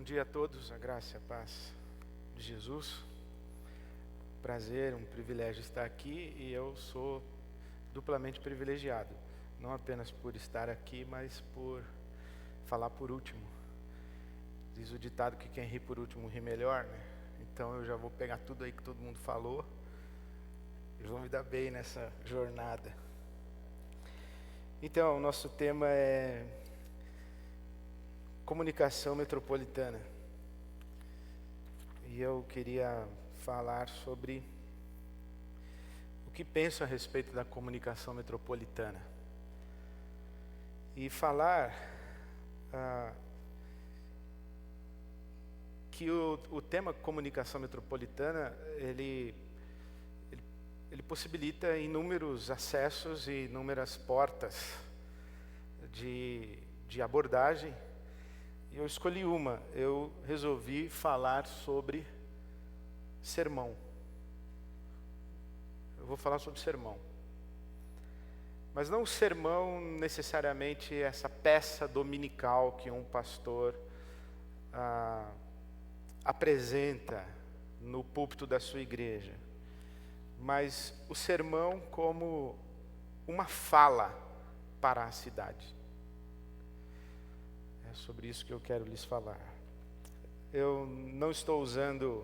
dia a todos, a graça e a paz de Jesus. Prazer, um privilégio estar aqui e eu sou duplamente privilegiado, não apenas por estar aqui, mas por falar por último. Diz o ditado que quem ri por último ri melhor, né? Então eu já vou pegar tudo aí que todo mundo falou e vou me dar bem nessa jornada. Então, o nosso tema é comunicação metropolitana. E eu queria falar sobre o que penso a respeito da comunicação metropolitana. E falar que o tema comunicação metropolitana, ele possibilita inúmeros acessos e inúmeras portas de abordagem. E eu escolhi uma, eu resolvi falar sobre sermão. Eu vou falar sobre sermão. Mas não o sermão necessariamente essa peça dominical que um pastor apresenta no púlpito da sua igreja. Mas o sermão como uma fala para a cidade. É sobre isso que eu quero lhes falar. Eu não estou usando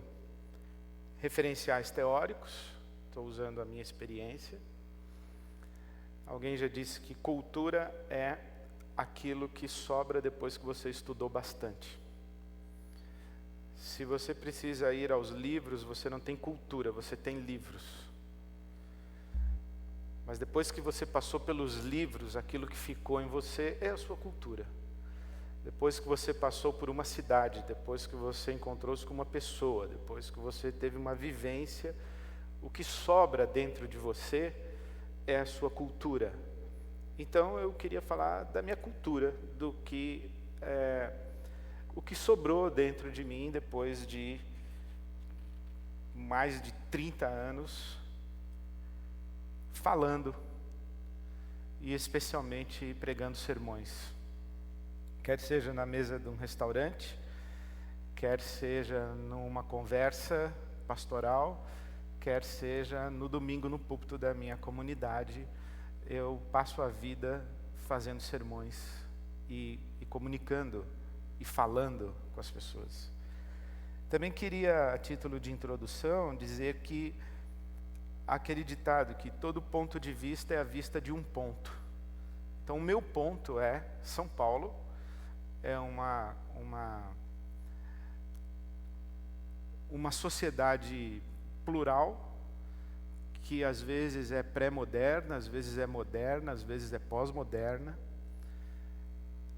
referenciais teóricos, estou usando a minha experiência. Alguém já disse que cultura é aquilo que sobra depois que você estudou bastante. Se você precisa ir aos livros, você não tem cultura, você tem livros. Mas depois que você passou pelos livros, aquilo que ficou em você é a sua cultura. Depois que você passou por uma cidade, depois que você encontrou-se com uma pessoa, depois que você teve uma vivência, o que sobra dentro de você é a sua cultura. Então eu queria falar da minha cultura, do que o que sobrou dentro de mim depois de mais de 30 anos falando e especialmente pregando sermões. Quer seja na mesa de um restaurante, quer seja numa conversa pastoral, quer seja no domingo no púlpito da minha comunidade, eu passo a vida fazendo sermões e comunicando e falando com as pessoas. Também queria, a título de introdução, dizer que aquele ditado que todo ponto de vista é a vista de um ponto. Então o meu ponto é São Paulo, é uma sociedade plural, que às vezes é pré-moderna, às vezes é moderna, às vezes é pós-moderna.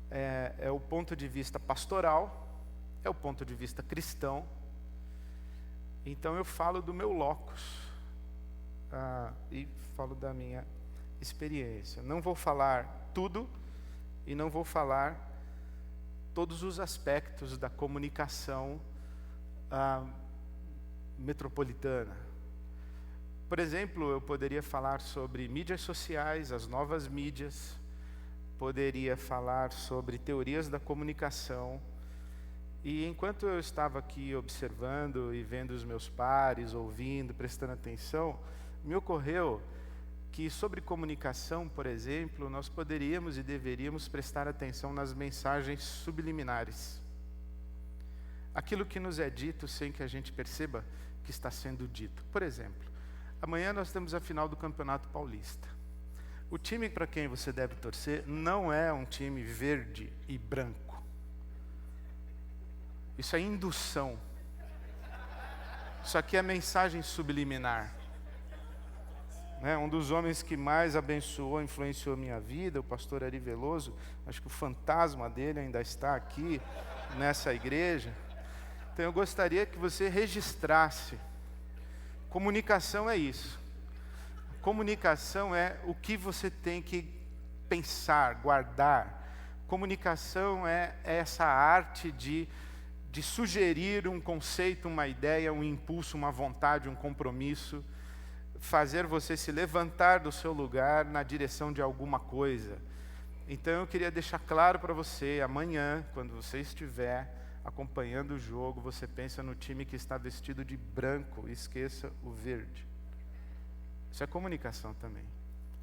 É o ponto de vista pastoral, é o ponto de vista cristão. Então eu falo do meu locus, e falo da minha experiência. Não vou falar tudo e não vou falar todos os aspectos da comunicação metropolitana. Por exemplo, eu poderia falar sobre mídias sociais, as novas mídias, poderia falar sobre teorias da comunicação. E enquanto eu estava aqui observando e vendo os meus pares, ouvindo, prestando atenção, me ocorreu que sobre comunicação, por exemplo, nós poderíamos e deveríamos prestar atenção nas mensagens subliminares. Aquilo que nos é dito sem que a gente perceba que está sendo dito. Por exemplo, amanhã nós temos a final do Campeonato Paulista. O time para quem você deve torcer não é um time verde e branco. Isso é indução. Isso aqui é mensagem subliminar. Um dos homens que mais abençoou, influenciou a minha vida, o pastor Ari Veloso, acho que o fantasma dele ainda está aqui nessa igreja. Então eu gostaria que você registrasse. Comunicação é isso. Comunicação é o que você tem que pensar, guardar. Comunicação é essa arte de sugerir um conceito, uma ideia, um impulso, uma vontade, um compromisso, fazer você se levantar do seu lugar na direção de alguma coisa. Então eu queria deixar claro para você, amanhã, quando você estiver acompanhando o jogo, você pensa no time que está vestido de branco e esqueça o verde. Isso é comunicação também.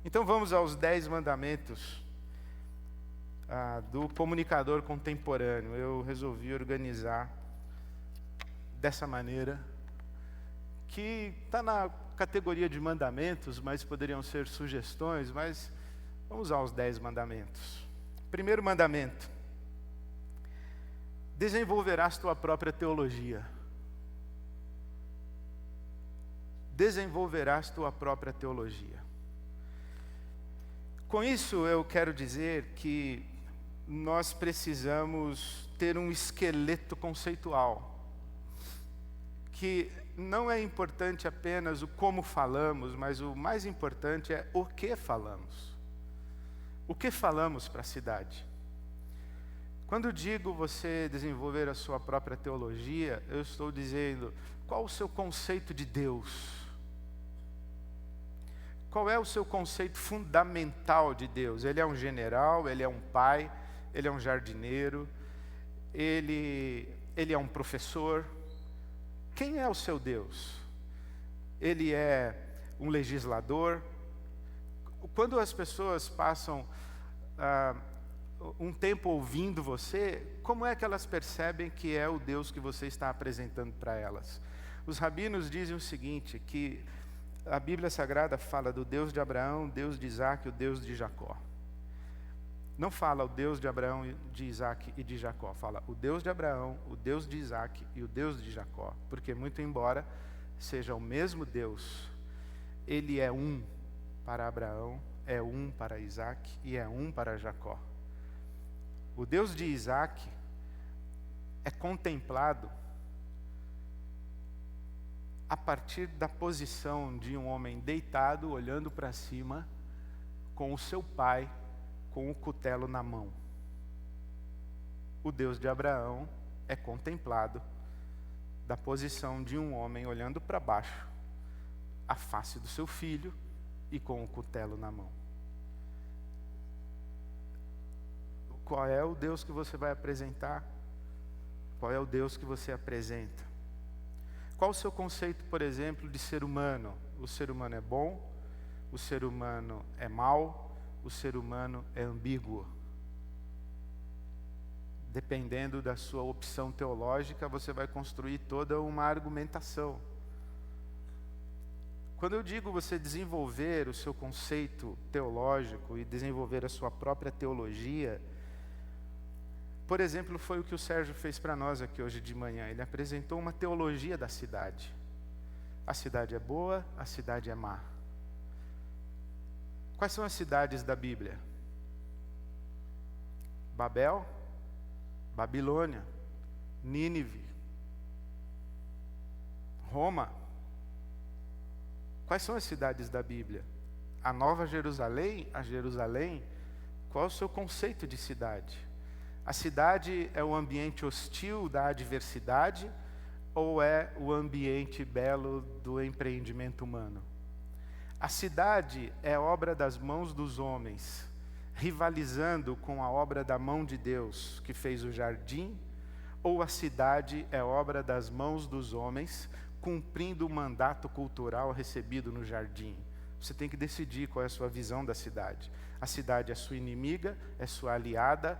Então vamos aos 10 mandamentos do comunicador contemporâneo. Eu resolvi organizar dessa maneira, que está na categoria de mandamentos, mas poderiam ser sugestões, mas vamos aos 10 mandamentos. Primeiro mandamento: desenvolverás tua própria teologia. Desenvolverás tua própria teologia. Com isso eu quero dizer que nós precisamos ter um esqueleto conceitual, que não é importante apenas o como falamos, mas o mais importante é o que falamos. O que falamos para a cidade? Quando digo você desenvolver a sua própria teologia, eu estou dizendo, qual o seu conceito de Deus? Qual é o seu conceito fundamental de Deus? Ele é um general, ele é um pai, ele é um jardineiro, ele é um professor. Quem é o seu Deus? Ele é um legislador? Quando as pessoas passam um tempo ouvindo você, como é que elas percebem que é o Deus que você está apresentando para elas? Os rabinos dizem o seguinte, que a Bíblia Sagrada fala do Deus de Abraão, Deus de Isaac e o Deus de Jacó. Não fala o Deus de Abraão, de Isaac e de Jacó. Fala o Deus de Abraão, o Deus de Isaac e o Deus de Jacó. Porque muito embora seja o mesmo Deus, ele é um para Abraão, é um para Isaac e é um para Jacó. O Deus de Isaac é contemplado a partir da posição de um homem deitado, olhando para cima, com o seu pai, com o cutelo na mão. O Deus de Abraão é contemplado da posição de um homem olhando para baixo, a face do seu filho e com o cutelo na mão. Qual é o Deus que você vai apresentar? Qual é o Deus que você apresenta? Qual o seu conceito, por exemplo, de ser humano? O ser humano é bom? O ser humano é mau? O ser humano é ambíguo? Dependendo da sua opção teológica, você vai construir toda uma argumentação. Quando eu digo você desenvolver o seu conceito teológico e desenvolver a sua própria teologia, por exemplo, foi o que o Sérgio fez para nós aqui hoje de manhã. Ele apresentou uma teologia da cidade. A cidade é boa, a cidade é má. Quais são as cidades da Bíblia? Babel, Babilônia, Nínive, Roma. Quais são as cidades da Bíblia? A Nova Jerusalém, a Jerusalém. Qual é o seu conceito de cidade? A cidade é o ambiente hostil da adversidade ou é o ambiente belo do empreendimento humano? A cidade é obra das mãos dos homens, rivalizando com a obra da mão de Deus, que fez o jardim, ou a cidade é obra das mãos dos homens, cumprindo o mandato cultural recebido no jardim? Você tem que decidir qual é a sua visão da cidade. A cidade é sua inimiga, é sua aliada,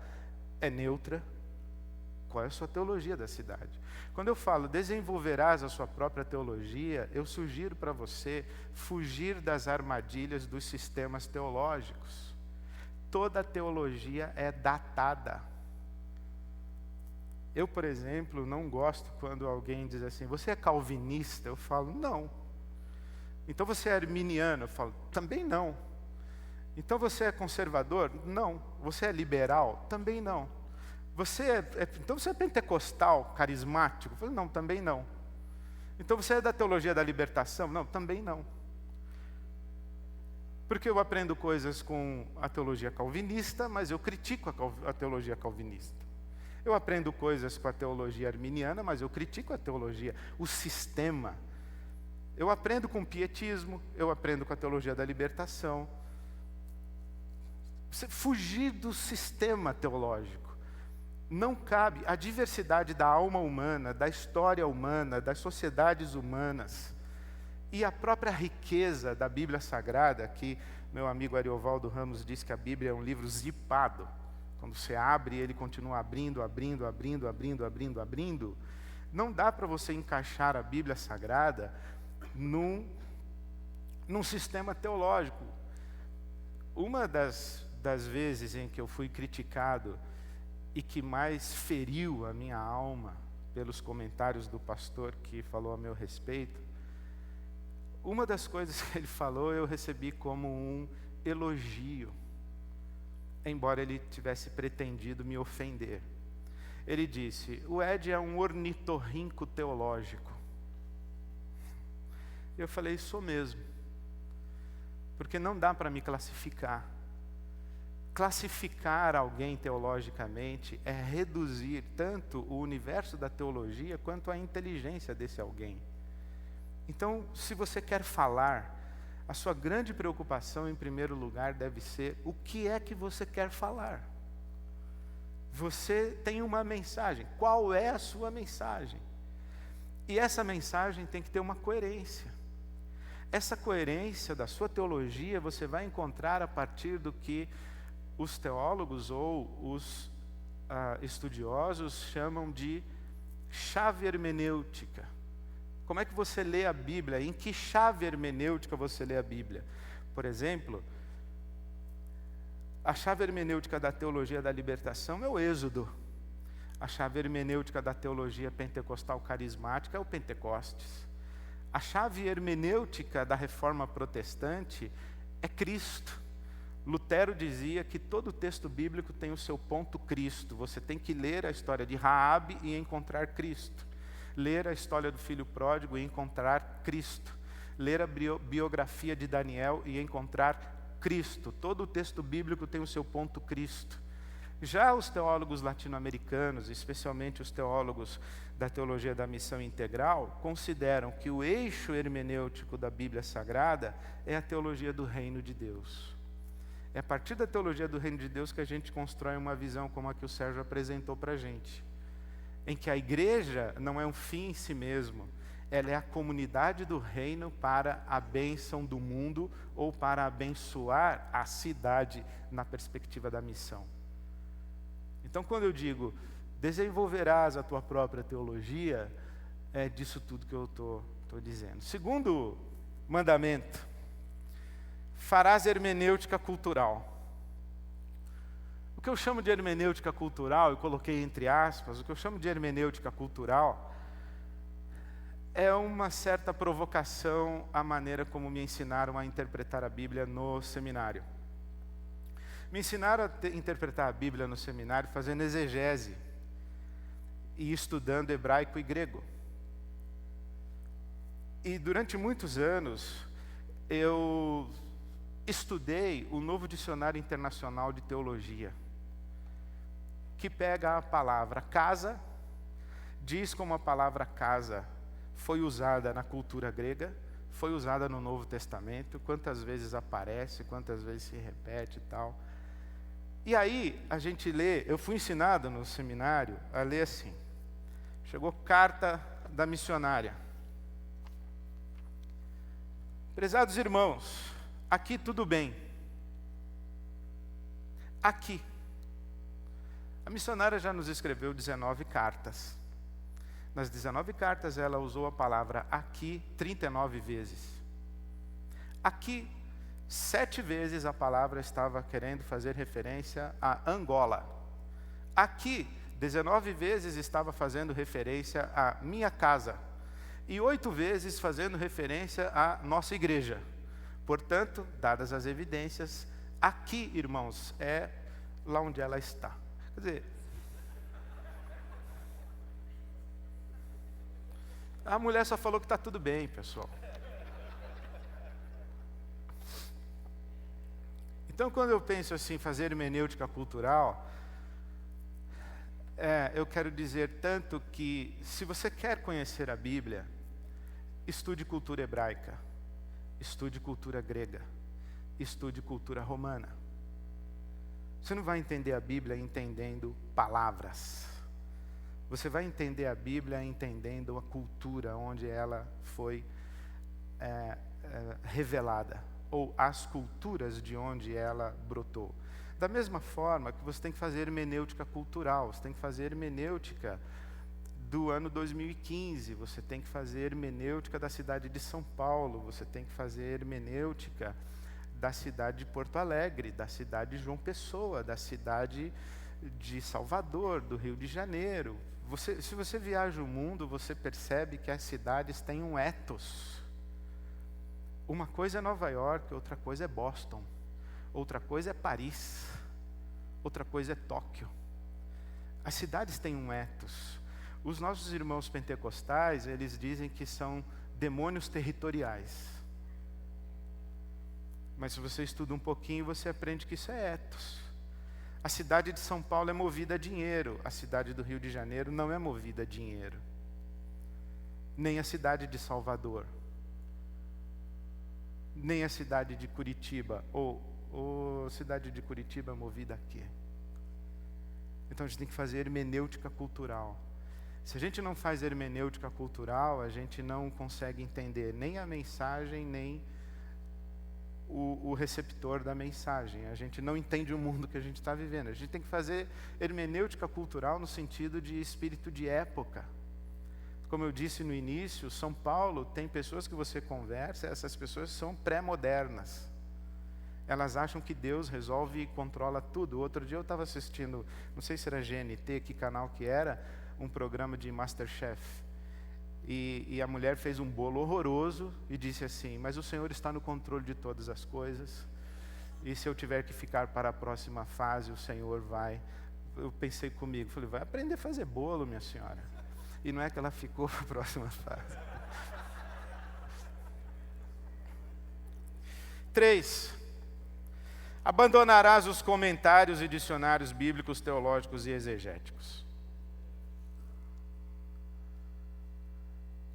é neutra? Qual é a sua teologia da cidade? Quando eu falo desenvolverás a sua própria teologia, eu sugiro para você fugir das armadilhas dos sistemas teológicos. Toda teologia é datada. Eu, por exemplo, não gosto quando alguém diz assim, você é calvinista? Eu falo, não. Então você é arminiano? Eu falo, também não. Então você é conservador? Não. Você é liberal? Também não. Então você é pentecostal, carismático? Eu falo, não, também não. Então você é da teologia da libertação? Não, também não. Porque eu aprendo coisas com a teologia calvinista, mas eu critico a teologia calvinista. Eu aprendo coisas com a teologia arminiana, mas eu critico a teologia, o sistema. Eu aprendo com o pietismo, eu aprendo com a teologia da libertação. Você fugir do sistema teológico. Não cabe a diversidade da alma humana, da história humana, das sociedades humanas e a própria riqueza da Bíblia Sagrada, que meu amigo Ariovaldo Ramos diz que a Bíblia é um livro zipado. Quando você abre, ele continua abrindo. Não dá para você encaixar a Bíblia Sagrada num sistema teológico. Uma das vezes em que eu fui criticado e que mais feriu a minha alma pelos comentários do pastor que falou a meu respeito, uma das coisas que ele falou eu recebi como um elogio, embora ele tivesse pretendido me ofender. Ele disse: o Ed é um ornitorrinco teológico. Eu falei: sou mesmo, porque não dá para me classificar. Classificar alguém teologicamente é reduzir tanto o universo da teologia quanto a inteligência desse alguém. Então, se você quer falar, a sua grande preocupação, em primeiro lugar, deve ser o que é que você quer falar. Você tem uma mensagem. Qual é a sua mensagem? E essa mensagem tem que ter uma coerência. Essa coerência da sua teologia você vai encontrar a partir do que os teólogos ou os estudiosos chamam de chave hermenêutica. Como é que você lê a Bíblia? Em que chave hermenêutica você lê a Bíblia? Por exemplo, a chave hermenêutica da teologia da libertação é o Êxodo. A chave hermenêutica da teologia pentecostal carismática é o Pentecostes. A chave hermenêutica da reforma protestante é Cristo. Lutero dizia que todo texto bíblico tem o seu ponto Cristo. Você tem que ler a história de Raabe e encontrar Cristo. Ler a história do filho pródigo e encontrar Cristo. Ler a biografia de Daniel e encontrar Cristo. Todo o texto bíblico tem o seu ponto Cristo. Já os teólogos latino-americanos, especialmente os teólogos da teologia da missão integral, consideram que o eixo hermenêutico da Bíblia Sagrada é a teologia do reino de Deus. É a partir da teologia do reino de Deus que a gente constrói uma visão como a que o Sérgio apresentou para a gente, em que a igreja não é um fim em si mesmo, ela é a comunidade do reino para a bênção do mundo ou para abençoar a cidade na perspectiva da missão. Então, quando eu digo, desenvolverás a tua própria teologia, é disso tudo que eu estou dizendo. Segundo mandamento, farás hermenêutica cultural. O que eu chamo de hermenêutica cultural, eu coloquei entre aspas, o que eu chamo de hermenêutica cultural é uma certa provocação à maneira como me ensinaram a interpretar a Bíblia no seminário. Me ensinaram a interpretar a Bíblia no seminário fazendo exegese e estudando hebraico e grego. E durante muitos anos eu estudei o Novo Dicionário Internacional de Teologia, que pega a palavra casa, diz como a palavra casa foi usada na cultura grega, foi usada no Novo Testamento, quantas vezes aparece, quantas vezes se repete e tal. E aí a gente lê, eu fui ensinado no seminário a ler assim, chegou carta da missionária. Prezados irmãos, aqui tudo bem. Aqui. A missionária já nos escreveu 19 cartas. Nas 19 cartas ela usou a palavra aqui 39 vezes. Aqui, 7 vezes a palavra estava querendo fazer referência a Angola. Aqui, 19 vezes estava fazendo referência a minha casa. E 8 vezes fazendo referência à nossa igreja. Portanto, dadas as evidências, aqui, irmãos, é lá onde ela está. Quer dizer, a mulher só falou que está tudo bem, pessoal. Então, quando eu penso assim, fazer hermenêutica cultural, eu quero dizer tanto que, se você quer conhecer a Bíblia, estude cultura hebraica, estude cultura grega, estude cultura romana. Você não vai entender a Bíblia entendendo palavras. Você vai entender a Bíblia entendendo a cultura onde ela foi revelada, ou as culturas de onde ela brotou. Da mesma forma que você tem que fazer hermenêutica cultural, você tem que fazer hermenêutica do ano 2015, você tem que fazer hermenêutica da cidade de São Paulo, você tem que fazer hermenêutica da cidade de Porto Alegre, da cidade de João Pessoa, da cidade de Salvador, do Rio de Janeiro. Se você viaja o mundo, você percebe que as cidades têm um ethos. Uma coisa é Nova York, outra coisa é Boston, outra coisa é Paris, outra coisa é Tóquio. As cidades têm um ethos. Os nossos irmãos pentecostais, eles dizem que são demônios territoriais. Mas se você estuda um pouquinho, você aprende que isso é ethos. A cidade de São Paulo é movida a dinheiro, a cidade do Rio de Janeiro não é movida a dinheiro. Nem a cidade de Salvador. Nem a cidade de Curitiba, ou cidade de Curitiba é movida a quê? Então a gente tem que fazer hermenêutica cultural. Se a gente não faz hermenêutica cultural, a gente não consegue entender nem a mensagem, nem o receptor da mensagem. A gente não entende o mundo que a gente está vivendo. A gente tem que fazer hermenêutica cultural no sentido de espírito de época. Como eu disse no início, São Paulo tem pessoas que você conversa, essas pessoas são pré-modernas. Elas acham que Deus resolve e controla tudo. Outro dia eu estava assistindo, não sei se era GNT, que canal que era, um programa de Masterchef. E a mulher fez um bolo horroroso e disse assim: mas o Senhor está no controle de todas as coisas. E se eu tiver que ficar para a próxima fase, o Senhor vai. Eu pensei comigo, falei, vai aprender a fazer bolo, minha senhora. E não é que ela ficou para a próxima fase. 3. Abandonarás os comentários e dicionários bíblicos, teológicos e exegéticos.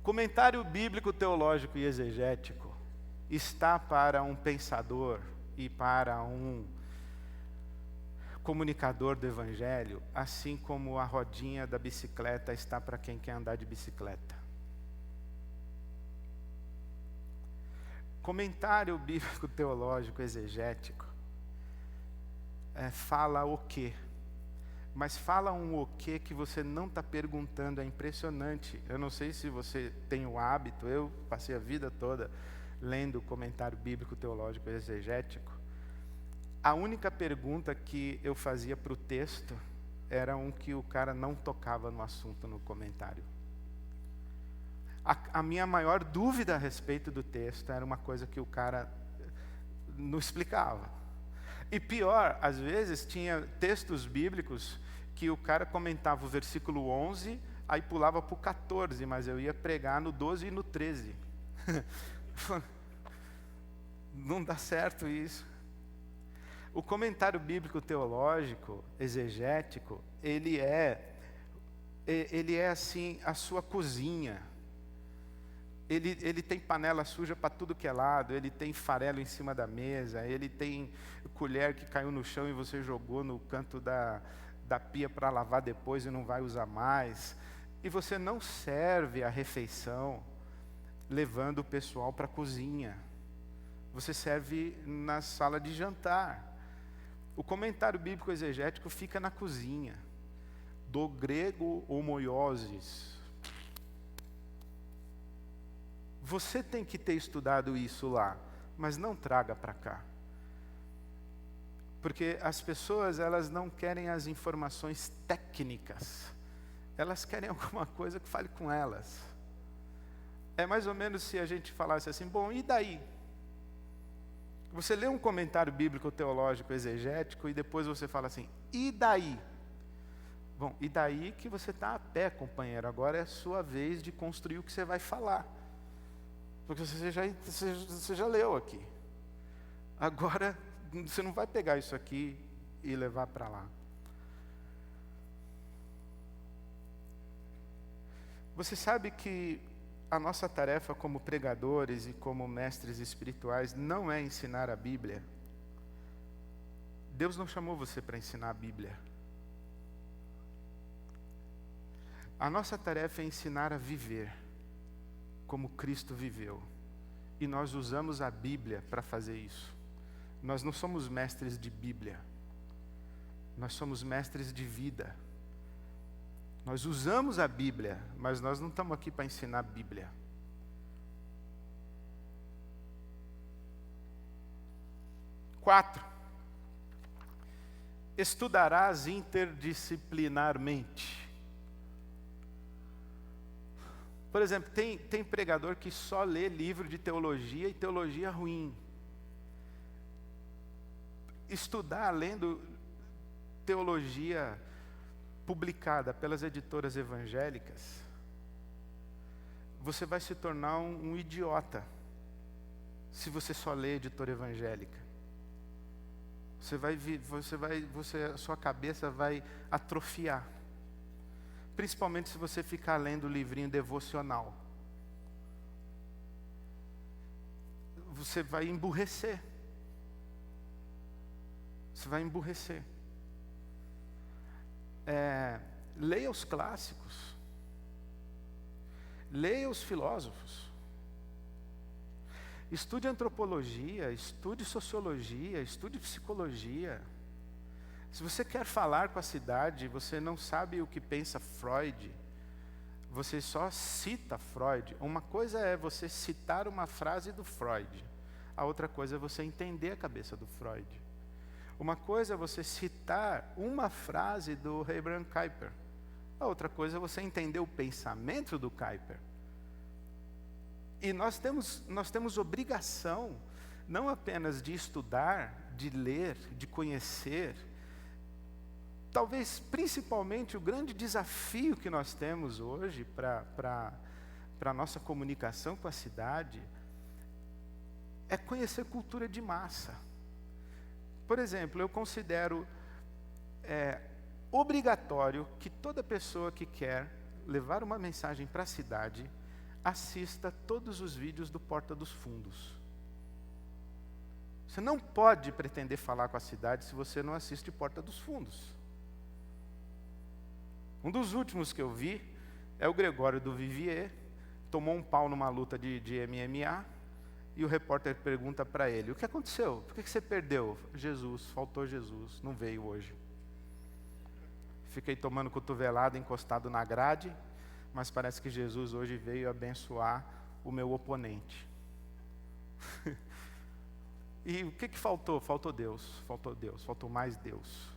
Comentário bíblico, teológico e exegético está para um pensador e para um comunicador do Evangelho, assim como a rodinha da bicicleta está para quem quer andar de bicicleta. Comentário bíblico, teológico, exegético fala o quê? Mas fala um o quê que você não está perguntando, é impressionante. Eu não sei se você tem o hábito, eu passei a vida toda lendo comentário bíblico, teológico e exegético. A única pergunta que eu fazia para o texto era um que o cara não tocava no assunto no comentário. A minha maior dúvida a respeito do texto era uma coisa que o cara não explicava. E pior, às vezes tinha textos bíblicos que o cara comentava o versículo 11, aí pulava para o 14, mas eu ia pregar no 12 e no 13. Não dá certo isso. O comentário bíblico teológico, exegético, ele é assim, a sua cozinha. Ele tem panela suja para tudo que é lado, ele tem farelo em cima da mesa, ele tem colher que caiu no chão e você jogou no canto da pia para lavar depois e não vai usar mais. E você não serve a refeição levando o pessoal para a cozinha. Você serve na sala de jantar. O comentário bíblico exegético fica na cozinha. Do grego homoioses. Você tem que ter estudado isso lá, mas não traga para cá. Porque as pessoas, elas não querem as informações técnicas. Elas querem alguma coisa que fale com elas. É mais ou menos se a gente falasse assim, bom, e daí? Você lê um comentário bíblico, teológico, exegético, e depois você fala assim, e daí? Bom, e daí que você está a pé, companheiro, agora é a sua vez de construir o que você vai falar. Porque você já leu aqui. Agora, você não vai pegar isso aqui e levar para lá. Você sabe que a nossa tarefa como pregadores e como mestres espirituais não é ensinar a Bíblia. Deus não chamou você para ensinar a Bíblia. A nossa tarefa é ensinar a viver como Cristo viveu. E nós usamos a Bíblia para fazer isso. Nós não somos mestres de Bíblia. Nós somos mestres de vida. Nós usamos a Bíblia, mas nós não estamos aqui para ensinar a Bíblia. Quatro. Estudarás interdisciplinarmente. Por exemplo, tem pregador que só lê livro de teologia e teologia ruim. Estudar lendo teologia publicada pelas editoras evangélicas, você vai se tornar um idiota se você só lê editora evangélica. Sua cabeça vai atrofiar. Principalmente se você ficar lendo livrinho devocional. Você vai emburrecer. Você vai emburrecer. Leia os clássicos. Leia os filósofos. Estude antropologia, estude sociologia, estude psicologia. Se você quer falar com a cidade, você não sabe o que pensa Freud, você só cita Freud. Uma coisa é você citar uma frase do Freud, a outra coisa é você entender a cabeça do Freud. Uma coisa é você citar uma frase do Abraham Kuyper, a outra coisa é você entender o pensamento do Kuyper. E nós temos obrigação, não apenas de estudar, de ler, de conhecer. Talvez, principalmente, o grande desafio que nós temos hoje para a nossa comunicação com a cidade é conhecer cultura de massa. Por exemplo, eu considero obrigatório que toda pessoa que quer levar uma mensagem para a cidade assista todos os vídeos do Porta dos Fundos. Você não pode pretender falar com a cidade se você não assiste Porta dos Fundos. Um dos últimos que eu vi é o Gregório do Vivier, tomou um pau numa luta de MMA, e o repórter pergunta para ele, o que aconteceu? Por que você perdeu? Jesus, faltou Jesus, não veio hoje. Fiquei tomando cotovelada, encostado na grade, mas parece que Jesus hoje veio abençoar o meu oponente. E o que faltou? Faltou Deus, faltou mais Deus.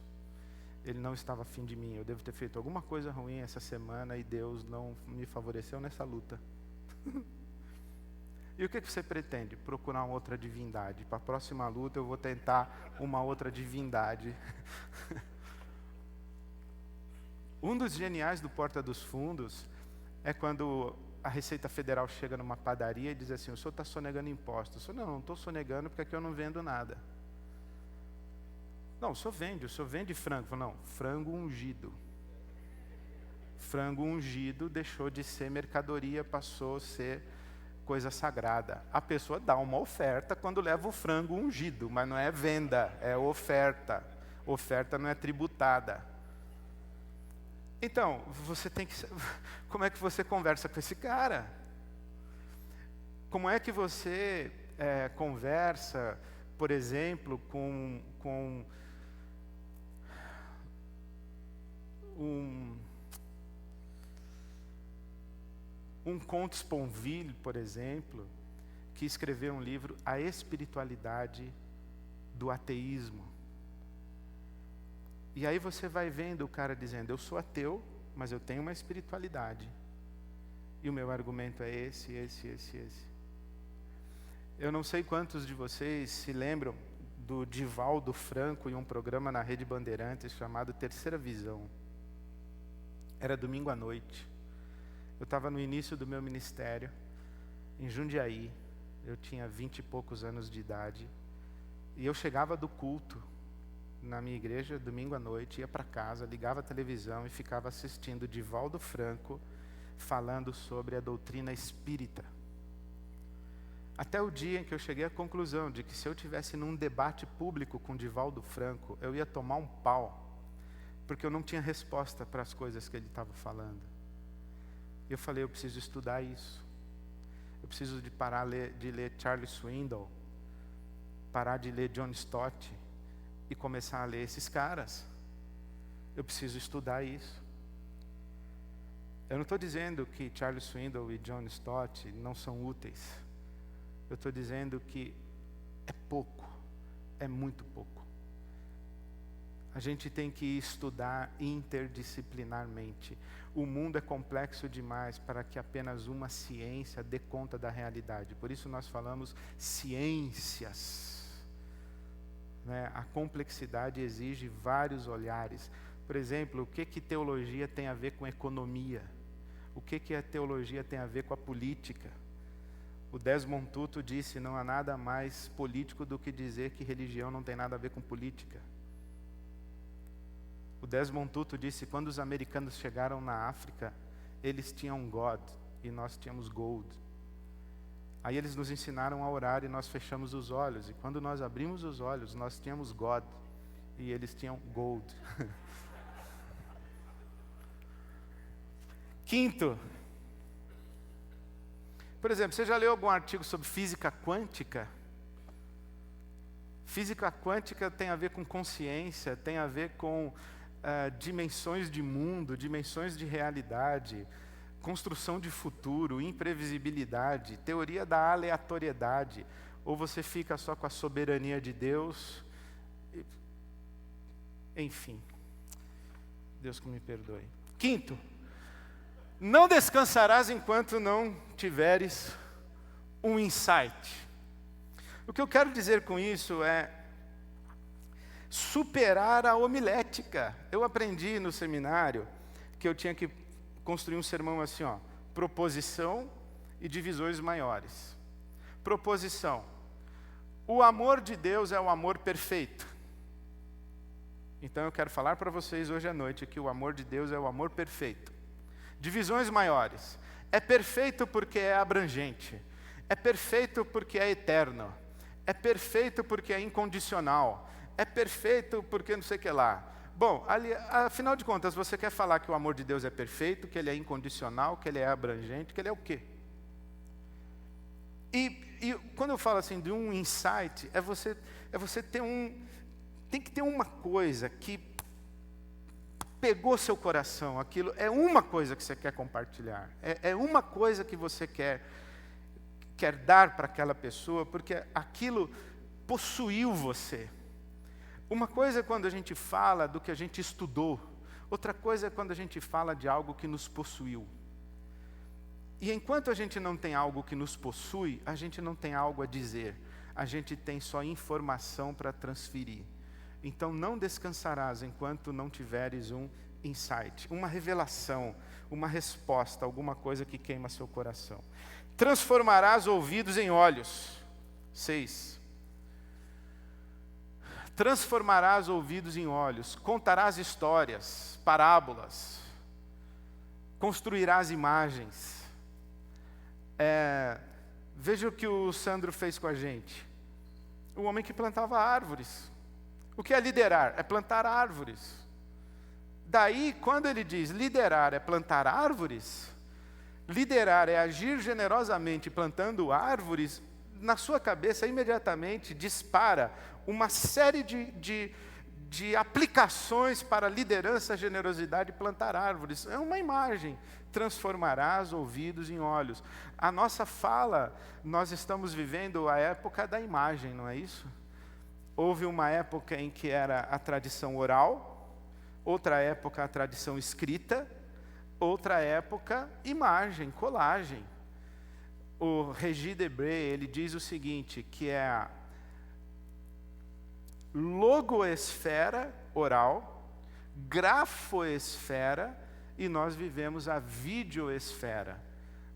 Ele não estava afim de mim, eu devo ter feito alguma coisa ruim essa semana e Deus não me favoreceu nessa luta. E o que você pretende? Procurar uma outra divindade. Para a próxima luta eu vou tentar uma outra divindade. Um dos geniais do Porta dos Fundos é quando a Receita Federal chega numa padaria e diz assim, o senhor está sonegando impostos. Eu não estou sonegando porque aqui eu não vendo nada. Não, o senhor vende frango. Não, frango ungido. Frango ungido deixou de ser mercadoria, passou a ser coisa sagrada. A pessoa dá uma oferta quando leva o frango ungido, mas não é venda, é oferta. Oferta não é tributada. Então, você tem que... Como é que você conversa com esse cara? Como é que você conversa, por exemplo, com um Comte Sponville, por exemplo, que escreveu um livro, A Espiritualidade do Ateísmo. E aí você vai vendo o cara dizendo, eu sou ateu, mas eu tenho uma espiritualidade. E o meu argumento é esse. Eu não sei quantos de vocês se lembram do Divaldo Franco em um programa na Rede Bandeirantes chamado Terceira Visão. Era domingo à noite. Eu estava no início do meu ministério, em Jundiaí. Eu tinha 20 e poucos anos de idade. E eu chegava do culto na minha igreja, domingo à noite, ia para casa, ligava a televisão e ficava assistindo Divaldo Franco falando sobre a doutrina espírita. Até o dia em que eu cheguei à conclusão de que se eu tivesse num debate público com Divaldo Franco, eu ia tomar um pau, porque eu não tinha resposta para as coisas que ele estava falando. E eu falei, eu preciso estudar isso. Eu preciso de parar de ler Charles Swindoll, parar de ler John Stott e começar a ler esses caras. Eu preciso estudar isso. Eu não estou dizendo que Charles Swindoll e John Stott não são úteis. Eu estou dizendo que é pouco, é muito pouco. A gente tem que estudar interdisciplinarmente. O mundo é complexo demais para que apenas uma ciência dê conta da realidade. Por isso nós falamos ciências. Né? A complexidade exige vários olhares. Por exemplo, o que teologia tem a ver com economia? O que a teologia tem a ver com a política? O Desmond Tutu disse, não há nada mais político do que dizer que religião não tem nada a ver com política. O Desmond Tutu disse, quando os americanos chegaram na África, eles tinham God e nós tínhamos gold. Aí eles nos ensinaram a orar e nós fechamos os olhos. E quando nós abrimos os olhos, nós tínhamos God e eles tinham gold. Quinto, por exemplo, você já leu algum artigo sobre física quântica? Física quântica tem a ver com consciência, tem a ver com dimensões de mundo, dimensões de realidade, construção de futuro, imprevisibilidade, teoria da aleatoriedade. Ou você fica só com a soberania de Deus, enfim, Deus que me perdoe. Quinto, não descansarás enquanto não tiveres um insight. O que eu quero dizer com isso é superar a homilética. Eu aprendi no seminário que eu tinha que construir um sermão assim, ó, proposição e divisões maiores. Proposição. O amor de Deus é o amor perfeito. Então eu quero falar para vocês hoje à noite que o amor de Deus é o amor perfeito. Divisões maiores. É perfeito porque é abrangente. É perfeito porque é eterno. É perfeito porque é incondicional. É perfeito porque não sei o que lá. Bom, afinal de contas, você quer falar que o amor de Deus é perfeito, que ele é incondicional, que ele é abrangente, que ele é o quê? E quando eu falo assim de um insight, é você ter tem que ter uma coisa que pegou seu coração, aquilo é uma coisa que você quer compartilhar, é uma coisa que você quer dar para aquela pessoa, porque aquilo possuiu você. Uma coisa é quando a gente fala do que a gente estudou, outra coisa é quando a gente fala de algo que nos possuiu. E enquanto a gente não tem algo que nos possui, a gente não tem algo a dizer, a gente tem só informação para transferir. Então não descansarás enquanto não tiveres um insight, uma revelação, uma resposta, alguma coisa que queima seu coração. Transformarás ouvidos em olhos. 6. Transformarás ouvidos em olhos, contarás histórias, parábolas, construirás imagens. Veja o que o Sandro fez com a gente. O homem que plantava árvores. O que é liderar? É plantar árvores. Daí, quando ele diz liderar é plantar árvores, liderar é agir generosamente plantando árvores, na sua cabeça imediatamente dispara uma série de aplicações para liderança, generosidade e plantar árvores. É uma imagem. Transformarás ouvidos em olhos. A nossa fala, nós estamos vivendo a época da imagem, não é isso? Houve uma época em que era a tradição oral, outra época a tradição escrita, outra época imagem, colagem. O Régis Debray, ele diz o seguinte, que é a logoesfera oral, grafoesfera, e nós vivemos a videoesfera.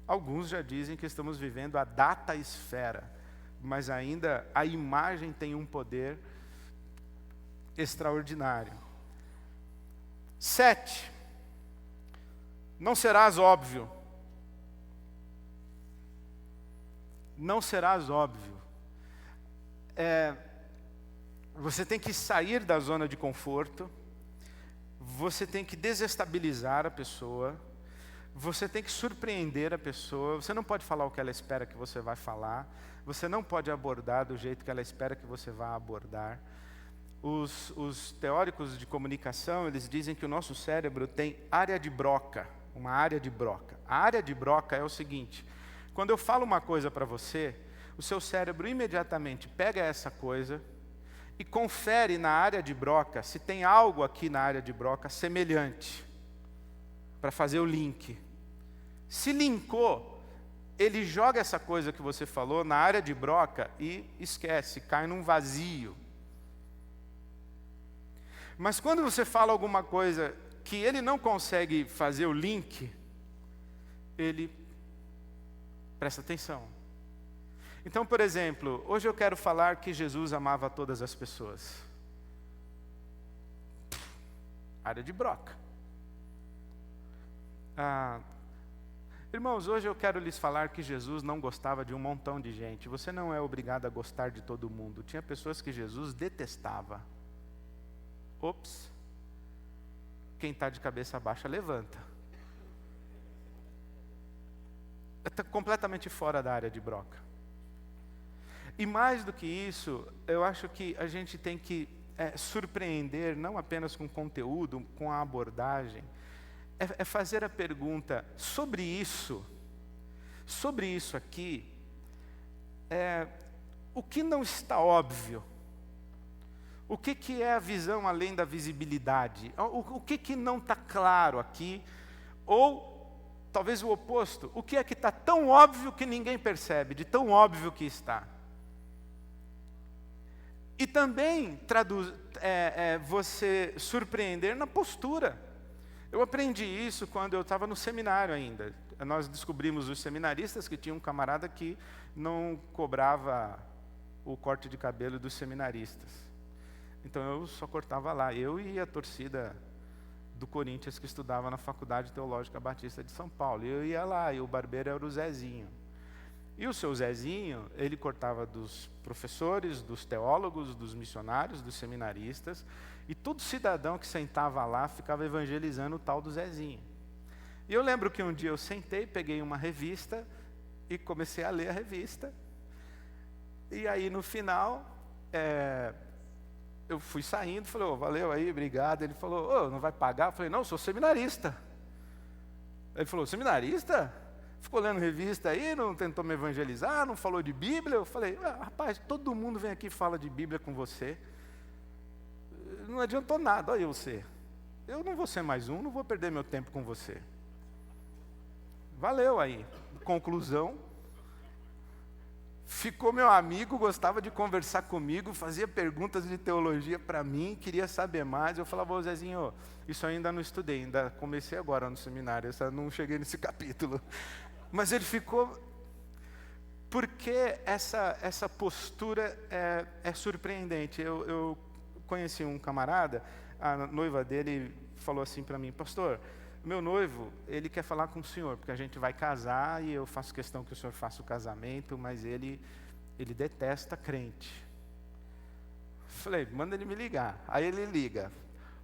Alguns já dizem que estamos vivendo a dataesfera, mas ainda a imagem tem um poder extraordinário. 7. Não serás óbvio. não serás óbvio. Você tem que sair da zona de conforto, você tem que desestabilizar a pessoa, você tem que surpreender a pessoa, você não pode falar o que ela espera que você vai falar, você não pode abordar do jeito que ela espera que você vá abordar. Os teóricos de comunicação, eles dizem que o nosso cérebro tem área de Broca, uma área de Broca. A área de Broca é o seguinte: quando eu falo uma coisa para você, o seu cérebro imediatamente pega essa coisa e confere na área de Broca se tem algo aqui na área de Broca semelhante, para fazer o link. Se linkou, ele joga essa coisa que você falou na área de Broca e esquece, cai num vazio. Mas quando você fala alguma coisa que ele não consegue fazer o link, ele presta atenção. Então, por exemplo, hoje eu quero falar que Jesus amava todas as pessoas. Área de Broca. Irmãos, hoje eu quero lhes falar que Jesus não gostava de um montão de gente. Você não é obrigado a gostar de todo mundo. Tinha pessoas que Jesus detestava. Ops. Quem está de cabeça baixa, levanta. Está completamente fora da área de Broca. E mais do que isso, eu acho que a gente tem que surpreender, não apenas com conteúdo, com a abordagem. É fazer a pergunta sobre isso aqui, o que não está óbvio? O que é a visão além da visibilidade? O que não está claro aqui? Ou, talvez o oposto, o que é que está tão óbvio que ninguém percebe, de tão óbvio que está? E também você surpreender na postura. Eu aprendi isso quando eu estava no seminário ainda. Nós descobrimos os seminaristas que tinha um camarada que não cobrava o corte de cabelo dos seminaristas. Então eu só cortava lá, eu e a torcida do Corinthians que estudava na Faculdade Teológica Batista de São Paulo. Eu ia lá, e o barbeiro era o Zezinho. E o seu Zezinho, ele cortava dos professores, dos teólogos, dos missionários, dos seminaristas, e todo cidadão que sentava lá ficava evangelizando o tal do Zezinho. E eu lembro que um dia eu sentei, peguei uma revista e comecei a ler a revista. E aí no final, eu fui saindo, falei, valeu aí, obrigado. Ele falou, não vai pagar? Eu falei, não, eu sou seminarista. Ele falou, seminarista? Ficou lendo revista aí, não tentou me evangelizar, não falou de Bíblia? Eu falei, rapaz, todo mundo vem aqui e fala de Bíblia com você. Não adiantou nada, olha você. Eu não vou ser mais um, não vou perder meu tempo com você. Valeu aí. Conclusão. Ficou meu amigo, gostava de conversar comigo, fazia perguntas de teologia para mim, queria saber mais. Eu falava, Zezinho, isso eu ainda não estudei, ainda comecei agora no seminário, não cheguei nesse capítulo. Mas ele ficou, porque essa postura é surpreendente. Eu conheci um camarada, a noiva dele falou assim para mim, pastor, meu noivo, ele quer falar com o senhor, porque a gente vai casar e eu faço questão que o senhor faça o casamento, mas ele detesta crente. Falei, manda ele me ligar. Aí ele liga.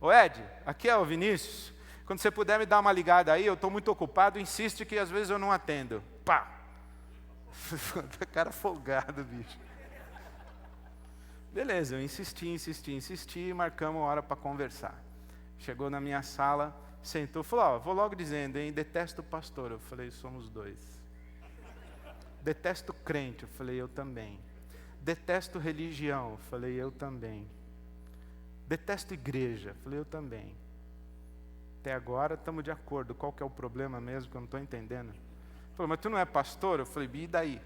Ô Ed, aqui é o Vinícius. Quando você puder me dar uma ligada aí, eu estou muito ocupado, insiste que às vezes eu não atendo. Pá! Cara folgado, bicho. Beleza, eu insisti, marcamos uma hora para conversar. Chegou na minha sala, sentou, falou, vou logo dizendo, detesto o pastor. Eu falei, somos dois. Detesto crente. Eu falei, eu também. Detesto religião. Eu falei, eu também. Detesto igreja. Eu falei, eu também. Até agora estamos de acordo. Qual que é o problema mesmo que eu não estou entendendo? Ele falou, mas tu não é pastor? Eu falei, e daí?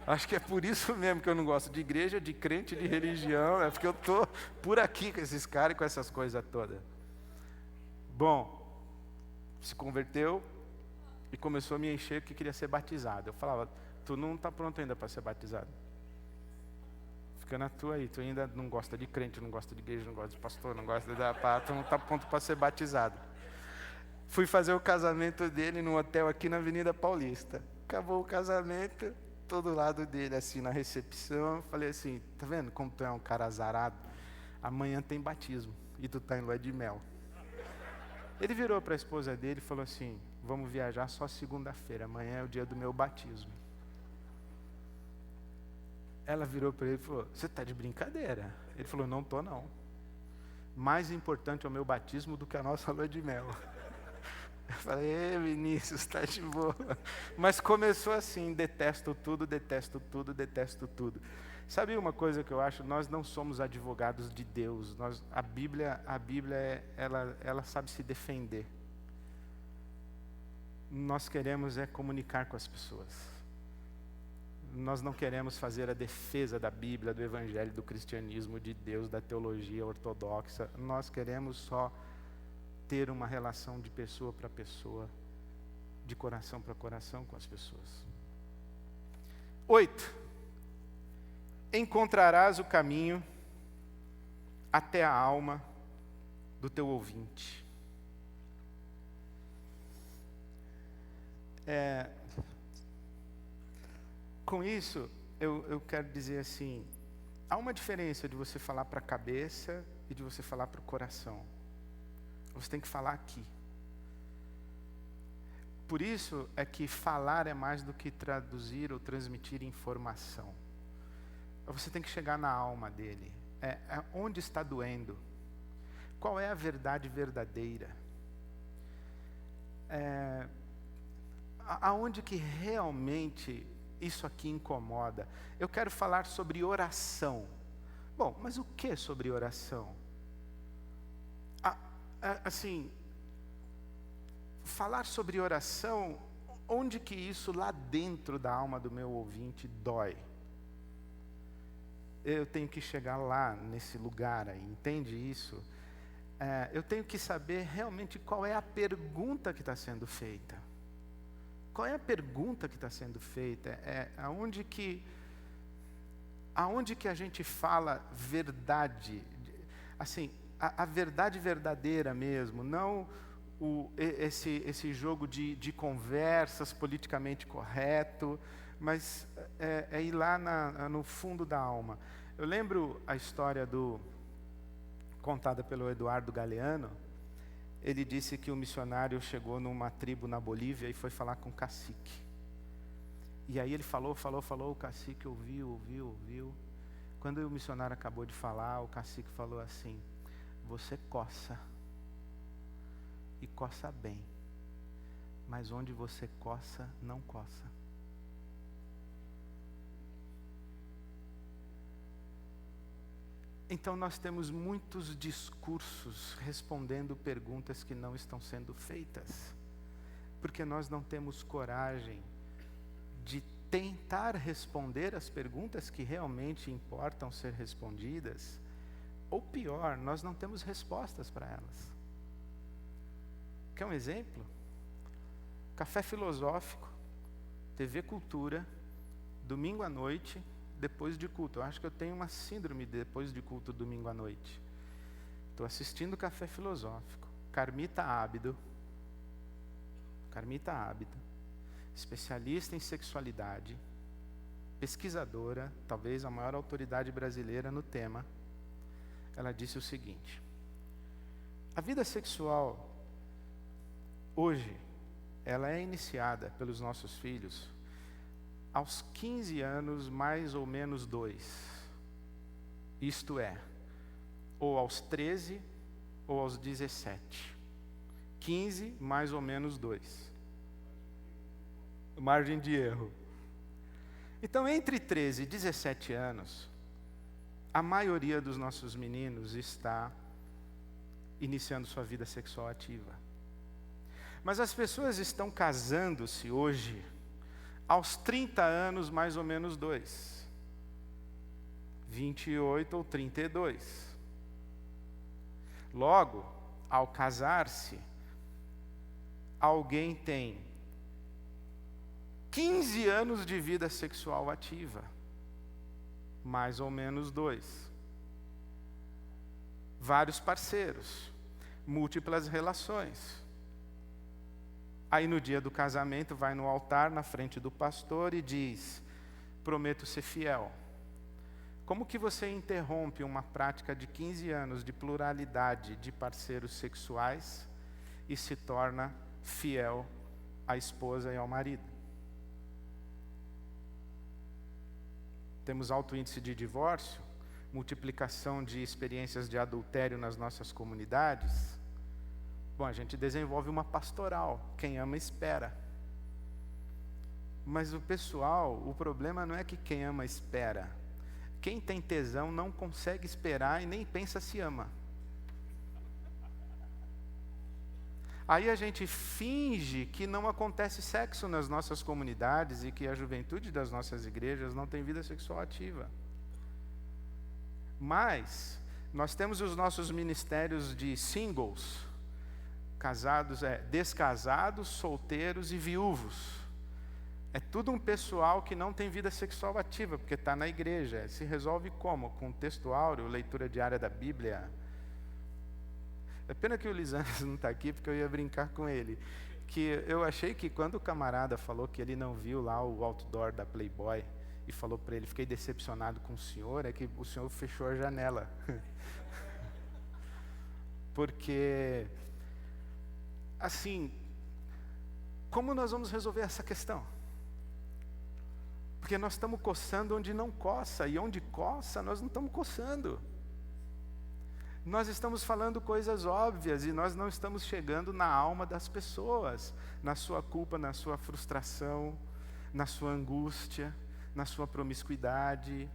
Acho que é por isso mesmo que eu não gosto de igreja, de crente, de religião. É porque eu estou por aqui com esses caras e com essas coisas todas. Bom, se converteu e começou a me encher que queria ser batizado. Eu falava, tu não está pronto ainda para ser batizado. Fica na tua aí, tu ainda não gosta de crente, não gosta de igreja, não gosta de pastor, não gosta tu não está pronto para ser batizado. Fui fazer o casamento dele num hotel aqui na Avenida Paulista. Acabou o casamento, tô do lado dele, assim, na recepção. Eu falei assim, tá vendo como tu é um cara azarado? Amanhã tem batismo e tu tá em lua de mel. Ele virou para a esposa dele e falou assim, vamos viajar só segunda-feira, amanhã é o dia do meu batismo. Ela virou para ele e falou, você tá de brincadeira? Ele falou, não tô não. Mais importante é o meu batismo do que a nossa lua de mel. Eu falei, Vinícius, tá de boa. Mas começou assim, detesto tudo, detesto tudo, detesto tudo. Sabe uma coisa que eu acho? Nós não somos advogados de Deus. A Bíblia ela sabe se defender. Nós queremos comunicar com as pessoas. Nós não queremos fazer a defesa da Bíblia, do Evangelho, do cristianismo, de Deus, da teologia ortodoxa. Nós queremos só ter uma relação de pessoa para pessoa, de coração para coração com as pessoas. 8. Encontrarás o caminho até a alma do teu ouvinte. Com isso, eu quero dizer assim, há uma diferença de você falar para a cabeça e de você falar para o coração. Você tem que falar aqui. Por isso é que falar é mais do que traduzir ou transmitir informação. Você tem que chegar na alma dele. Onde está doendo? Qual é a verdade verdadeira? Aonde que realmente isso aqui incomoda? Eu quero falar sobre oração. Bom, mas o que sobre oração? Assim, falar sobre oração, onde que isso lá dentro da alma do meu ouvinte dói? Eu tenho que chegar lá, nesse lugar aí, entende isso? Eu tenho que saber realmente qual é a pergunta que está sendo feita. Qual é a pergunta que está sendo feita? Aonde que a gente fala verdade? Assim, a verdade verdadeira mesmo, não esse jogo de conversas politicamente correto, mas ir lá no fundo da alma. Eu lembro a história contada pelo Eduardo Galeano. Ele disse que um missionário chegou numa tribo na Bolívia e foi falar com o cacique. E aí ele falou, o cacique ouviu. Quando o missionário acabou de falar, o cacique falou assim, você coça, e coça bem, mas onde você coça, não coça. Então nós temos muitos discursos respondendo perguntas que não estão sendo feitas, porque nós não temos coragem de tentar responder as perguntas que realmente importam ser respondidas, ou pior, nós não temos respostas para elas. Quer um exemplo? Café filosófico, TV Cultura, domingo à noite, depois de culto. Eu acho que eu tenho uma síndrome depois de culto domingo à noite. Estou assistindo Café Filosófico. Carmita Ábido, especialista em sexualidade, pesquisadora, talvez a maior autoridade brasileira no tema. Ela disse o seguinte: a vida sexual, hoje, ela é iniciada pelos nossos filhos aos 15 anos, mais ou menos 2. Isto é, ou aos 13 ou aos 17. 15 mais ou menos 2. Margem de erro. Então, entre 13 e 17 anos, a maioria dos nossos meninos está iniciando sua vida sexual ativa. Mas as pessoas estão casando-se hoje aos 30 anos, mais ou menos 2. 28 ou 32. Logo, ao casar-se, alguém tem 15 anos de vida sexual ativa, mais ou menos 2. Vários parceiros, múltiplas relações. Aí no dia do casamento vai no altar na frente do pastor e diz: prometo ser fiel. Como que você interrompe uma prática de 15 anos de pluralidade de parceiros sexuais e se torna fiel à esposa e ao marido? Temos alto índice de divórcio, multiplicação de experiências de adultério nas nossas comunidades. Bom, a gente desenvolve uma pastoral, quem ama espera. Mas o problema não é que quem ama espera. Quem tem tesão não consegue esperar e nem pensa se ama. Aí a gente finge que não acontece sexo nas nossas comunidades e que a juventude das nossas igrejas não tem vida sexual ativa. Mas nós temos os nossos ministérios de singles, casados, descasados, solteiros e viúvos. É tudo um pessoal que não tem vida sexual ativa, porque está na igreja. Se resolve como? Com texto áureo, leitura diária da Bíblia. É pena que o Lisanes não está aqui, porque eu ia brincar com ele. Que eu achei que quando o camarada falou que ele não viu lá o outdoor da Playboy, e falou para ele, fiquei decepcionado com o senhor, é que o senhor fechou a janela. Porque, assim, como nós vamos resolver essa questão? Porque nós estamos coçando onde não coça, e onde coça nós não estamos coçando. Nós estamos falando coisas óbvias e nós não estamos chegando na alma das pessoas, na sua culpa, na sua frustração, na sua angústia, na sua promiscuidade.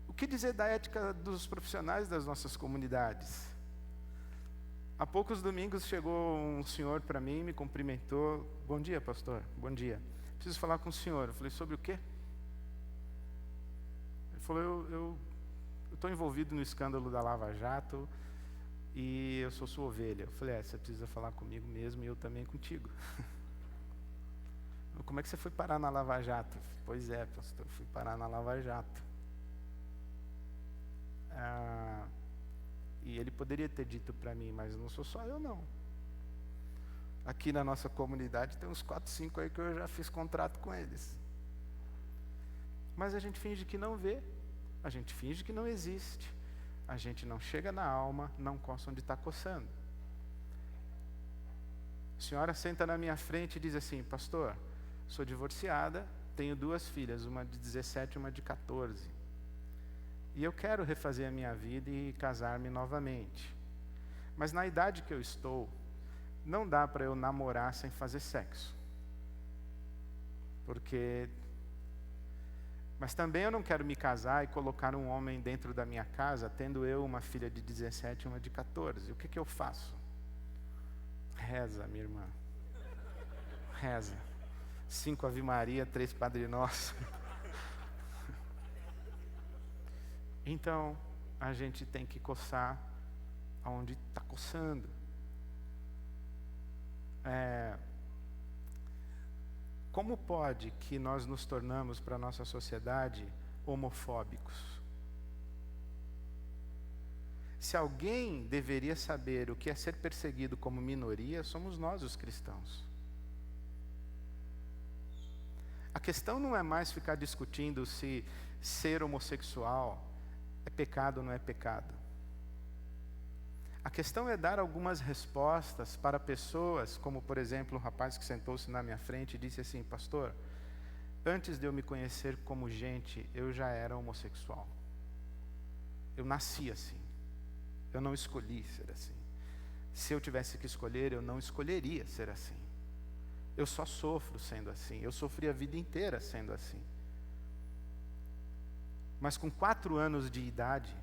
O que dizer da ética dos profissionais das nossas comunidades? Há poucos domingos chegou um senhor para mim, me cumprimentou. Bom dia, pastor. Bom dia. Preciso falar com o senhor. Eu falei, sobre o quê? Ele falou, eu estou envolvido no escândalo da Lava Jato e eu sou sua ovelha. Eu falei, você precisa falar comigo mesmo e eu também contigo. Como é que você foi parar na Lava Jato? Pois é, pastor, eu fui parar na Lava Jato. E ele poderia ter dito para mim, mas não sou só eu não. Aqui na nossa comunidade tem uns 4, 5 aí que eu já fiz contrato com eles. Mas a gente finge que não vê, a gente finge que não existe, a gente não chega na alma, não coça onde está coçando. A senhora senta na minha frente e diz assim, pastor, sou divorciada, tenho 2 filhas, uma de 17 e uma de 14. E eu quero refazer a minha vida e casar-me novamente. Mas na idade que eu estou, não dá para eu namorar sem fazer sexo. Mas também eu não quero me casar e colocar um homem dentro da minha casa, tendo eu uma filha de 17 e uma de 14. O que eu faço? Reza, minha irmã. Reza. 5 Ave Maria, 3 Padre Nosso. Então, a gente tem que coçar aonde está coçando. Como pode que nós nos tornamos para a nossa sociedade homofóbicos? Se alguém deveria saber o que é ser perseguido como minoria, somos nós os cristãos. A questão não é mais ficar discutindo se ser homossexual é pecado ou não é pecado. A questão é dar algumas respostas para pessoas, como por exemplo um rapaz que sentou-se na minha frente e disse assim, pastor, antes de eu me conhecer como gente, eu já era homossexual. Eu nasci assim. Eu não escolhi ser assim. Se eu tivesse que escolher, eu não escolheria ser assim. Eu só sofro sendo assim. Eu sofri a vida inteira sendo assim. Mas com 4 anos de idade,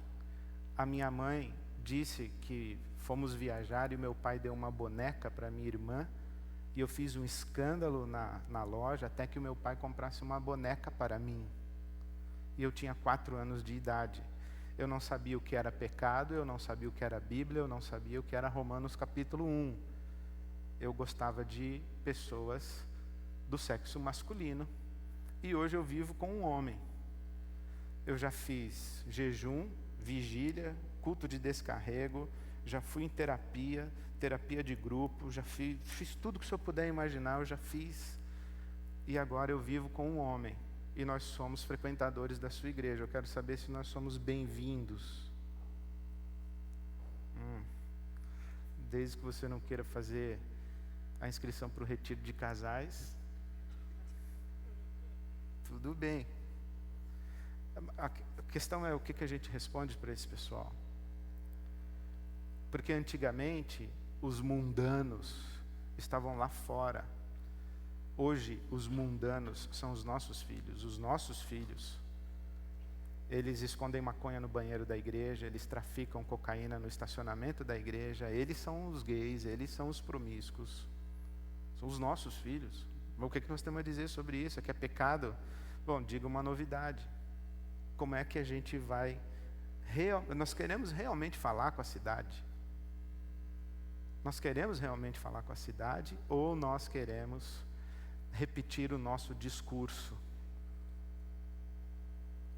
a minha mãe disse que fomos viajar e meu pai deu uma boneca para minha irmã e eu fiz um escândalo na loja até que o meu pai comprasse uma boneca para mim. E eu tinha 4 anos de idade. Eu não sabia o que era pecado, eu não sabia o que era Bíblia, eu não sabia o que era Romanos capítulo 1. Eu gostava de pessoas do sexo masculino e hoje eu vivo com um homem. Eu já fiz jejum, vigília, culto de descarrego, já fui em terapia de grupo, já fiz tudo que o senhor puder imaginar, eu já fiz. e agora eu vivo com um homem, e nós somos frequentadores da sua igreja. Eu quero saber se nós somos bem-vindos. Desde que você não queira fazer a inscrição para o retiro de casais, tudo bem. A questão é o que a gente responde para esse pessoal. Porque antigamente os mundanos estavam lá fora. Hoje os mundanos são os nossos filhos. Os nossos filhos, eles escondem maconha no banheiro da igreja, eles traficam cocaína no estacionamento da igreja, eles são os gays, eles são os promíscuos. São os nossos filhos. Mas o que nós temos a dizer sobre isso? É que é pecado? Bom, diga uma novidade. Como é que a gente vai... Nós queremos realmente falar com a cidade? Nós queremos realmente falar com a cidade? Ou nós queremos repetir o nosso discurso?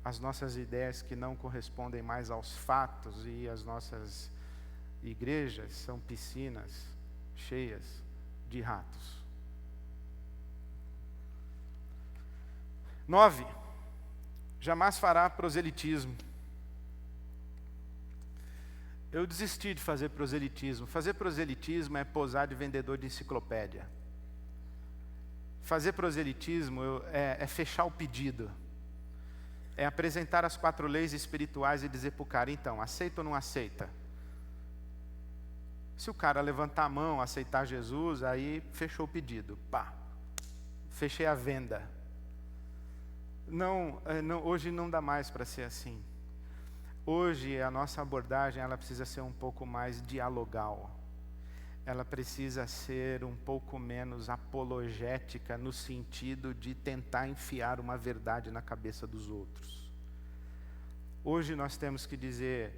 As nossas ideias que não correspondem mais aos fatos, e as nossas igrejas são piscinas cheias de ratos. 9. Jamais fará proselitismo. Eu desisti de fazer proselitismo. Fazer proselitismo é posar de vendedor de enciclopédia. Fazer proselitismo é fechar o pedido. É apresentar as 4 leis espirituais e dizer para o cara, então, aceita ou não aceita? Se o cara levantar a mão, aceitar Jesus, aí fechou o pedido. Pá, fechei a venda. Não, hoje não dá mais para ser assim. Hoje a nossa abordagem ela precisa ser um pouco mais dialogal. Ela precisa ser um pouco menos apologética no sentido de tentar enfiar uma verdade na cabeça dos outros. Hoje nós temos que dizer,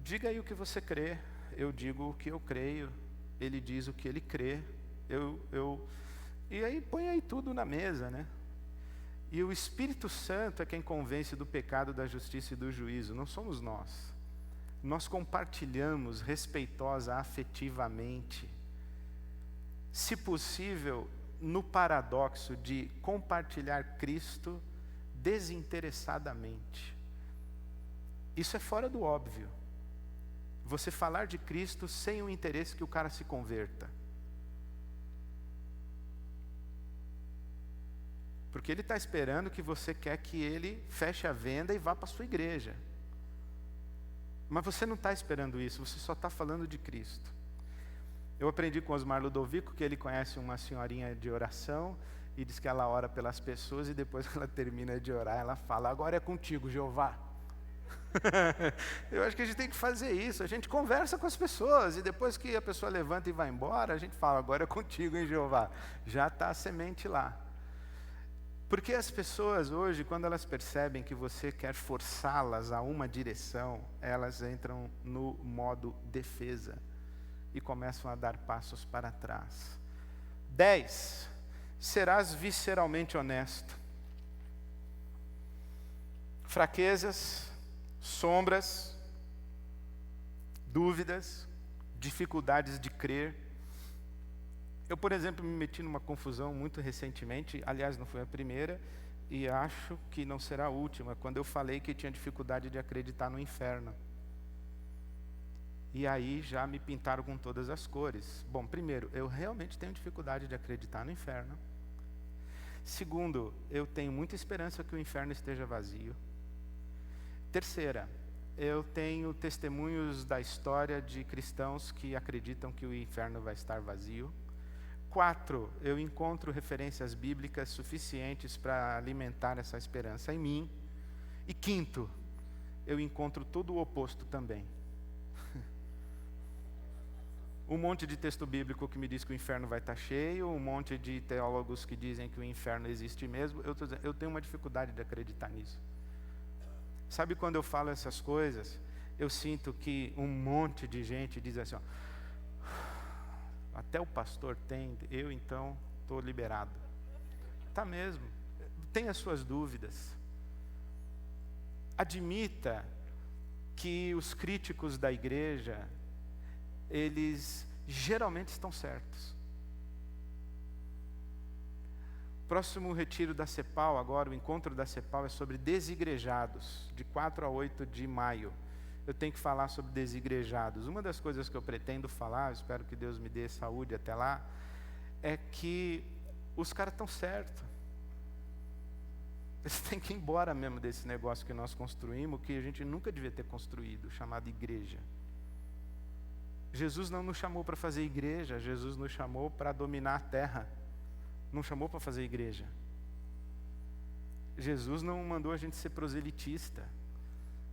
diga aí o que você crê, eu digo o que eu creio, ele diz o que ele crê, e aí põe aí tudo na mesa, né? E o Espírito Santo é quem convence do pecado, da justiça e do juízo, não somos nós. Nós compartilhamos respeitosa, afetivamente, se possível, no paradoxo de compartilhar Cristo desinteressadamente. Isso é fora do óbvio. Você falar de Cristo sem o interesse que o cara se converta. Porque ele está esperando que você quer que ele feche a venda e vá para a sua igreja. Mas você não está esperando isso, você só está falando de Cristo. Eu aprendi com Osmar Ludovico que ele conhece uma senhorinha de oração e diz que ela ora pelas pessoas e depois que ela termina de orar, ela fala, agora é contigo, Jeová. Eu acho que a gente tem que fazer isso, a gente conversa com as pessoas e depois que a pessoa levanta e vai embora, a gente fala, agora é contigo, hein, Jeová. Já está a semente lá. Porque as pessoas hoje, quando elas percebem que você quer forçá-las a uma direção, elas entram no modo defesa e começam a dar passos para trás. 10. Serás visceralmente honesto. Fraquezas, sombras, dúvidas, dificuldades de crer. Eu, por exemplo, me meti numa confusão muito recentemente, aliás, não foi a primeira, e acho que não será a última, quando eu falei que tinha dificuldade de acreditar no inferno. E aí já me pintaram com todas as cores. Bom, primeiro, eu realmente tenho dificuldade de acreditar no inferno. Segundo, eu tenho muita esperança que o inferno esteja vazio. Terceira, eu tenho testemunhos da história de cristãos que acreditam que o inferno vai estar vazio. 4, eu encontro referências bíblicas suficientes para alimentar essa esperança em mim. E 5, eu encontro todo o oposto também. Um monte de texto bíblico que me diz que o inferno vai estar cheio, um monte de teólogos que dizem que o inferno existe mesmo. Eu tenho uma dificuldade de acreditar nisso. Sabe quando eu falo essas coisas, eu sinto que um monte de gente diz assim, ó, até o pastor tem, eu então estou liberado. Tá mesmo, tem as suas dúvidas. Admita que os críticos da igreja, eles geralmente estão certos. Próximo retiro da CEPAL agora, o encontro da CEPAL é sobre desigrejados, de 4 a 8 de maio. Eu tenho que falar sobre desigrejados. Uma das coisas que eu pretendo falar, espero que Deus me dê saúde até lá, é que os caras estão certos. Eles têm que ir embora mesmo desse negócio que nós construímos, que a gente nunca devia ter construído, chamado igreja. Jesus não nos chamou para fazer igreja, Jesus nos chamou para dominar a terra. Não chamou para fazer igreja. Jesus não mandou a gente ser proselitista.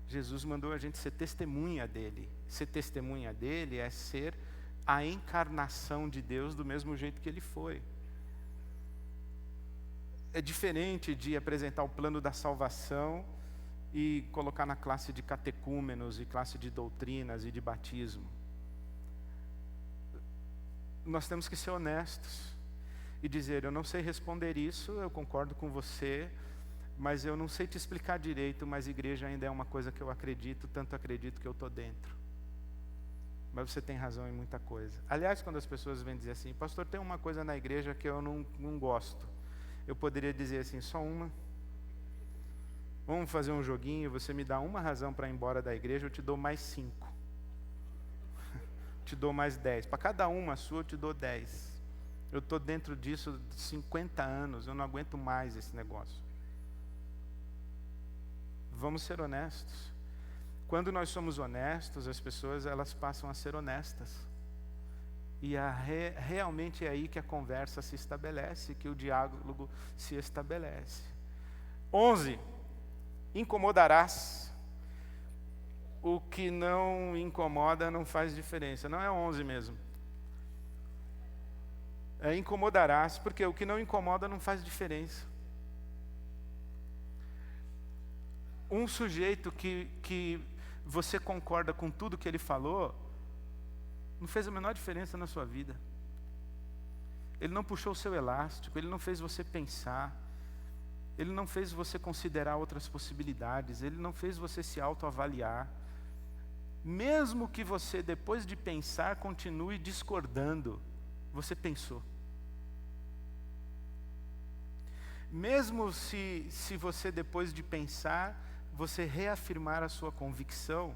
Jesus mandou a gente ser testemunha dele. Ser testemunha dele é ser a encarnação de Deus do mesmo jeito que ele foi. É diferente de apresentar o plano da salvação e colocar na classe de catecúmenos e classe de doutrinas e de batismo. Nós temos que ser honestos e dizer, eu não sei responder isso, eu concordo com você, mas eu não sei te explicar direito, mas igreja ainda é uma coisa que eu acredito, tanto acredito que eu estou dentro. Mas você tem razão em muita coisa. Aliás, quando as pessoas vêm dizer assim, pastor, tem uma coisa na igreja que eu não gosto. Eu poderia dizer assim, só uma. Vamos fazer um joguinho, você me dá uma razão para ir embora da igreja, eu te dou mais 5. Te dou mais 10. Para cada uma sua, eu te dou 10. Eu estou dentro disso 50 anos, eu não aguento mais esse negócio. Vamos ser honestos. Quando nós somos honestos, as pessoas elas passam a ser honestas. E realmente é aí que a conversa se estabelece, que o diálogo se estabelece. 11. Incomodarás. O que não incomoda não faz diferença. Não é 11 mesmo. É incomodarás, porque o que não incomoda não faz diferença. Um sujeito que você concorda com tudo que ele falou, não fez a menor diferença na sua vida. Ele não puxou o seu elástico, ele não fez você pensar, ele não fez você considerar outras possibilidades, ele não fez você se autoavaliar. Mesmo que você, depois de pensar, continue discordando, você pensou. Mesmo se você, depois de pensar, você reafirmar a sua convicção,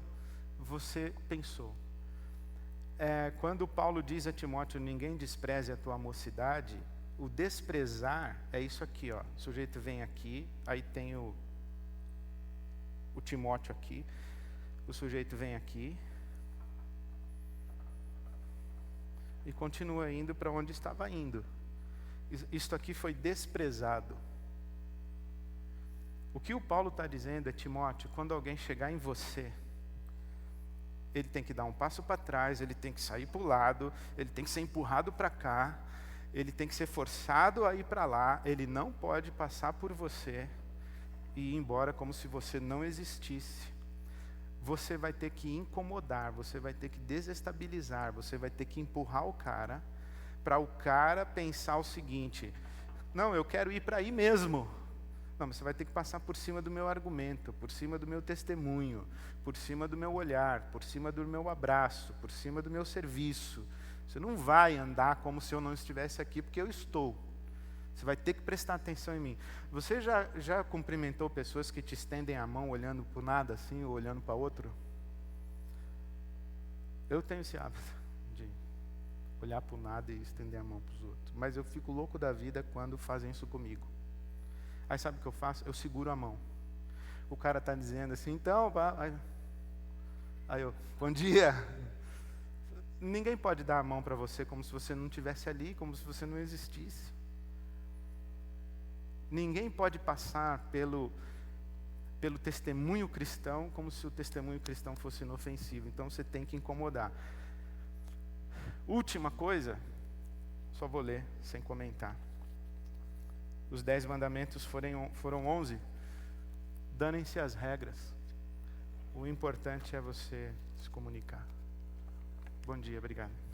você pensou. Quando Paulo diz a Timóteo, ninguém despreze a tua mocidade, o desprezar é isso aqui, ó. O sujeito vem aqui, aí tem o Timóteo aqui, o sujeito vem aqui, e continua indo para onde estava indo. Isto aqui foi desprezado. O que o Paulo está dizendo é, Timóteo, quando alguém chegar em você, ele tem que dar um passo para trás, ele tem que sair para o lado, ele tem que ser empurrado para cá, ele tem que ser forçado a ir para lá, ele não pode passar por você e ir embora como se você não existisse. Você vai ter que incomodar, você vai ter que desestabilizar, você vai ter que empurrar o cara, para o cara pensar o seguinte, não, eu quero ir para aí mesmo. Não, mas você vai ter que passar por cima do meu argumento, por cima do meu testemunho, por cima do meu olhar, por cima do meu abraço, por cima do meu serviço. Você não vai andar como se eu não estivesse aqui, porque eu estou. Você vai ter que prestar atenção em mim. Você já cumprimentou pessoas que te estendem a mão olhando para o nada assim, ou olhando para outro? Eu tenho esse hábito de olhar para o nada e estender a mão para os outros. Mas eu fico louco da vida quando fazem isso comigo. Aí sabe o que eu faço? Eu seguro a mão. O cara está dizendo assim, então... Aí eu, bom dia. Ninguém pode dar a mão para você como se você não estivesse ali, como se você não existisse. Ninguém pode passar pelo testemunho cristão como se o testemunho cristão fosse inofensivo. Então você tem que incomodar. Última coisa, só vou ler sem comentar. Os 10 mandamentos foram 11. Danem-se as regras. O importante é você se comunicar. Bom dia, obrigado.